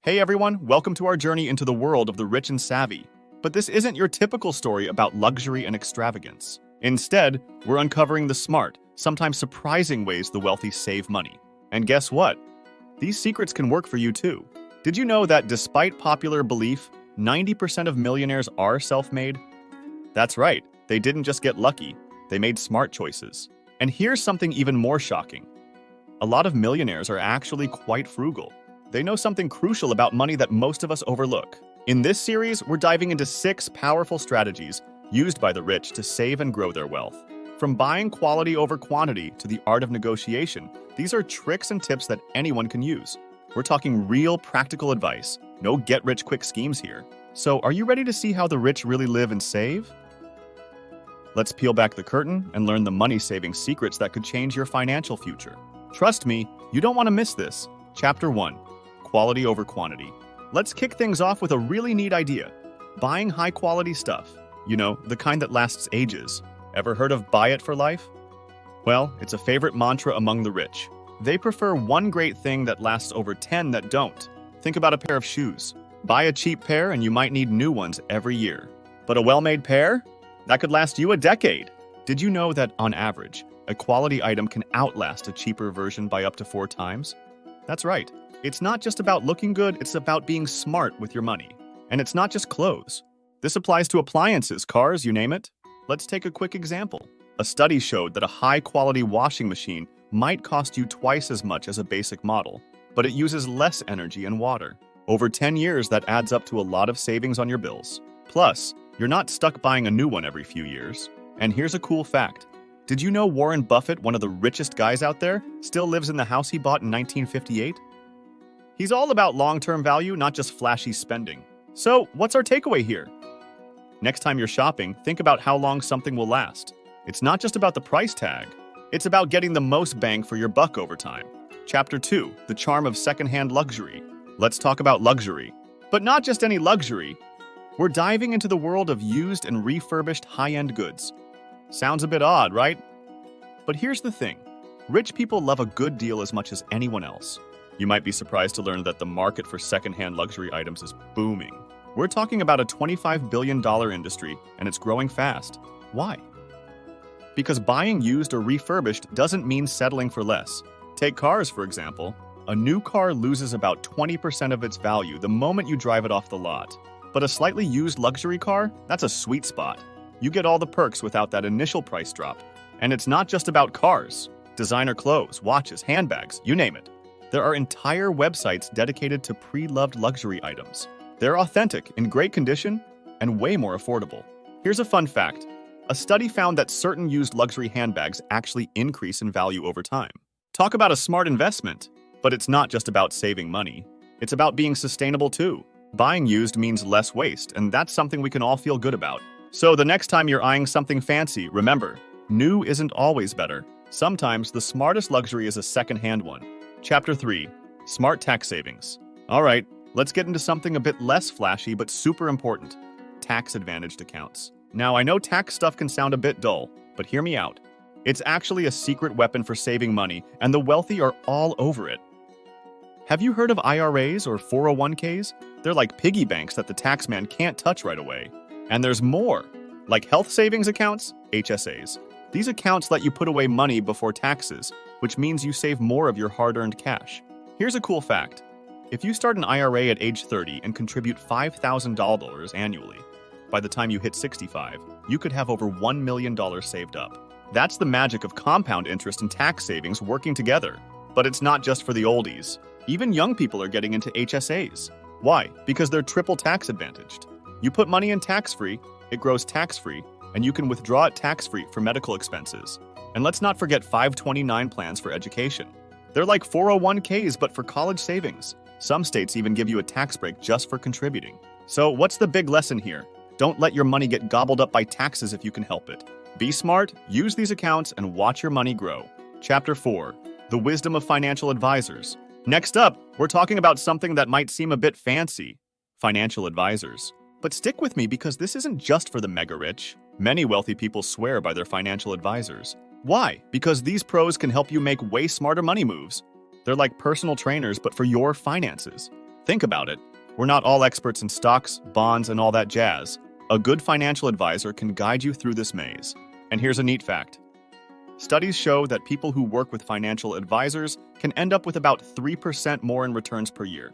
Hey everyone, welcome to our journey into the world of the rich and savvy. But this isn't your typical story about luxury and extravagance. Instead, we're uncovering the smart, sometimes surprising ways the wealthy save money. And guess what? These secrets can work for you too. Did you know that despite popular belief, 90% of millionaires are self-made? That's right, they didn't just get lucky, they made smart choices. And here's something even more shocking. A lot of millionaires are actually quite frugal. They know something crucial about money that most of us overlook. In this series, we're diving into 6 powerful strategies used by the rich to save and grow their wealth. From buying quality over quantity to the art of negotiation, these are tricks and tips that anyone can use. We're talking real practical advice, no get-rich-quick schemes here. So, are you ready to see how the rich really live and save? Let's peel back the curtain and learn the money-saving secrets that could change your financial future. Trust me, you don't want to miss this. Chapter 1. Quality over quantity. Let's kick things off with a really neat idea. Buying high-quality stuff. You know, the kind that lasts ages. Ever heard of buy it for life? Well, it's a favorite mantra among the rich. They prefer one great thing that lasts over 10 that don't. Think about a pair of shoes. Buy a cheap pair and you might need new ones every year. But a well-made pair? That could last you a decade. Did you know that, on average, a quality item can outlast a cheaper version by up to 4 times? That's right. It's not just about looking good, it's about being smart with your money. And it's not just clothes. This applies to appliances, cars, you name it. Let's take a quick example. A study showed that a high-quality washing machine might cost you twice as much as a basic model, but it uses less energy and water. Over 10 years, that adds up to a lot of savings on your bills. Plus, you're not stuck buying a new one every few years. And here's a cool fact. Did you know Warren Buffett, one of the richest guys out there, still lives in the house he bought in 1958? He's all about long-term value, not just flashy spending. So, what's our takeaway here? Next time you're shopping, think about how long something will last. It's not just about the price tag. It's about getting the most bang for your buck over time. Chapter 2. The charm of secondhand luxury. Let's talk about luxury. But not just any luxury. We're diving into the world of used and refurbished high-end goods. Sounds a bit odd, right? But here's the thing. Rich people love a good deal as much as anyone else. You might be surprised to learn that the market for secondhand luxury items is booming. We're talking about a $25 billion industry, and it's growing fast. Why? Because buying used or refurbished doesn't mean settling for less. Take cars, for example. A new car loses about 20% of its value the moment you drive it off the lot. But a slightly used luxury car? That's a sweet spot. You get all the perks without that initial price drop. And it's not just about cars. Designer clothes, watches, handbags, you name it. There are entire websites dedicated to pre-loved luxury items. They're authentic, in great condition, and way more affordable. Here's a fun fact. A study found that certain used luxury handbags actually increase in value over time. Talk about a smart investment. But it's not just about saving money. It's about being sustainable too. Buying used means less waste, and that's something we can all feel good about. So the next time you're eyeing something fancy, remember, new isn't always better. Sometimes the smartest luxury is a second-hand one. Chapter 3. Smart tax savings. All right, let's get into something a bit less flashy but super important. Tax-advantaged accounts. Now, I know tax stuff can sound a bit dull, but hear me out. It's actually a secret weapon for saving money, and the wealthy are all over it. Have you heard of IRAs or 401ks? They're like piggy banks that the taxman can't touch right away. And there's more, like health savings accounts, HSAs. These accounts let you put away money before taxes, which means you save more of your hard-earned cash. Here's a cool fact. If you start an IRA at age 30 and contribute $5,000 annually, by the time you hit 65, you could have over $1 million saved up. That's the magic of compound interest and tax savings working together. But it's not just for the oldies. Even young people are getting into HSAs. Why? Because they're triple tax advantaged. You put money in tax-free, it grows tax-free, and you can withdraw it tax-free for medical expenses. And let's not forget 529 plans for education. They're like 401ks but for college savings. Some states even give you a tax break just for contributing. So what's the big lesson here? Don't let your money get gobbled up by taxes if you can help it. Be smart, use these accounts, and watch your money grow. Chapter 4. The wisdom of financial advisors. Next up, we're talking about something that might seem a bit fancy. Financial advisors. But stick with me because this isn't just for the mega-rich. Many wealthy people swear by their financial advisors. Why? Because these pros can help you make way smarter money moves. They're like personal trainers, but for your finances. Think about it. We're not all experts in stocks, bonds, and all that jazz. A good financial advisor can guide you through this maze. And here's a neat fact. Studies show that people who work with financial advisors can end up with about 3% more in returns per year.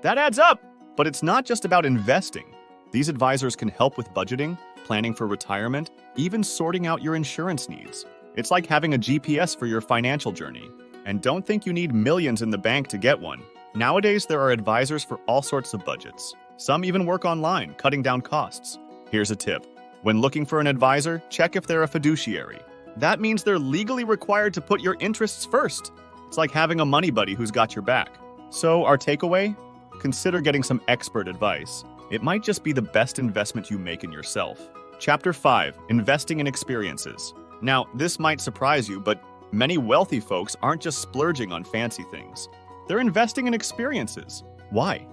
That adds up! But it's not just about investing. These advisors can help with budgeting, planning for retirement, even sorting out your insurance needs. It's like having a GPS for your financial journey. And don't think you need millions in the bank to get one. Nowadays, there are advisors for all sorts of budgets. Some even work online, cutting down costs. Here's a tip. When looking for an advisor, check if they're a fiduciary. That means they're legally required to put your interests first. It's like having a money buddy who's got your back. So, our takeaway? Consider getting some expert advice. It might just be the best investment you make in yourself. Chapter 5. Investing in Experiences. Now, this might surprise you, but many wealthy folks aren't just splurging on fancy things. They're investing in experiences. Why?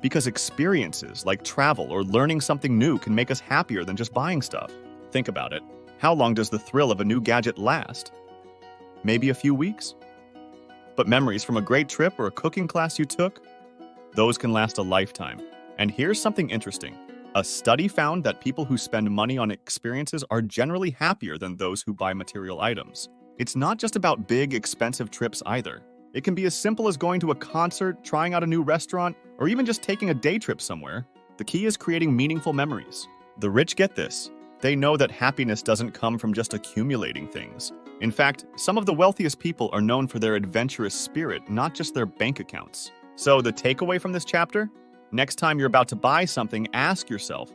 Because experiences like travel or learning something new can make us happier than just buying stuff. Think about it. How long does the thrill of a new gadget last? Maybe a few weeks? But memories from a great trip or a cooking class you took? Those can last a lifetime. And here's something interesting. A study found that people who spend money on experiences are generally happier than those who buy material items. It's not just about big, expensive trips either. It can be as simple as going to a concert, trying out a new restaurant, or even just taking a day trip somewhere. The key is creating meaningful memories. The rich get this. They know that happiness doesn't come from just accumulating things. In fact, some of the wealthiest people are known for their adventurous spirit, not just their bank accounts. So the takeaway from this chapter? Next time you're about to buy something, ask yourself,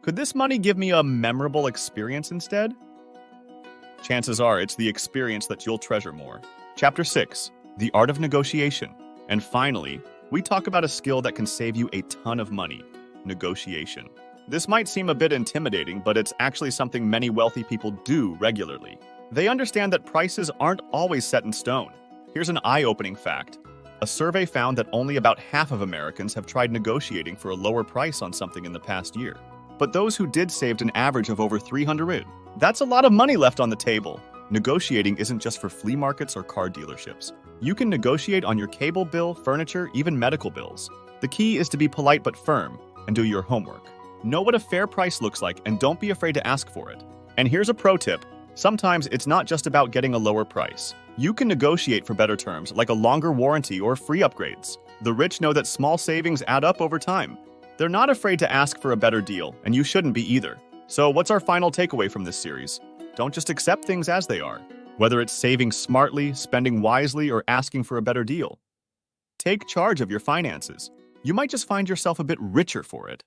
could this money give me a memorable experience instead? Chances are it's the experience that you'll treasure more. Chapter 6. The Art of Negotiation. And finally, we talk about a skill that can save you a ton of money. Negotiation. This might seem a bit intimidating, but it's actually something many wealthy people do regularly. They understand that prices aren't always set in stone. Here's an eye-opening fact. A survey found that only about half of Americans have tried negotiating for a lower price on something in the past year. But those who did saved an average of over $300. That's a lot of money left on the table. Negotiating isn't just for flea markets or car dealerships. You can negotiate on your cable bill, furniture, even medical bills. The key is to be polite but firm and do your homework. Know what a fair price looks like and don't be afraid to ask for it. And here's a pro tip. Sometimes it's not just about getting a lower price. You can negotiate for better terms, like a longer warranty or free upgrades. The rich know that small savings add up over time. They're not afraid to ask for a better deal, and you shouldn't be either. So what's our final takeaway from this series? Don't just accept things as they are. Whether it's saving smartly, spending wisely, or asking for a better deal. Take charge of your finances. You might just find yourself a bit richer for it.